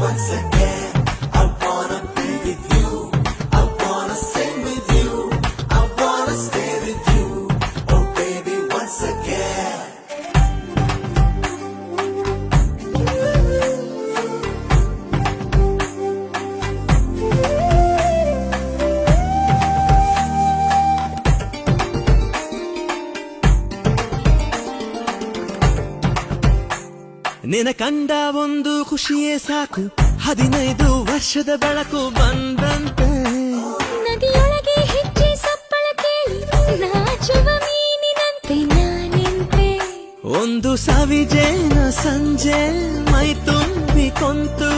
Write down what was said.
once again. I wanna be with you. I wanna sing with you. I wanna stay with you. Oh baby, once again. ನಿನ ಕಂಡ ಒಂದು ಖುಷಿಯೇ ಸಾಕು 15 ವರ್ಷದ ಬೆಳಕು ಬಂದಂತೆ ನದಿಯೊಳಗೆ ಹೆಜ್ಜೆ ಸಪ್ಪಳ ಕೇಳಿ ನಾಚುವ ಮೀನಿನಂತೆ ನಾನಿಂತೆ ಒಂದು ಸವಿಜೇನ ಸಂಜೆ ಮೈ ತುಂಬಿ ಕೊಂತು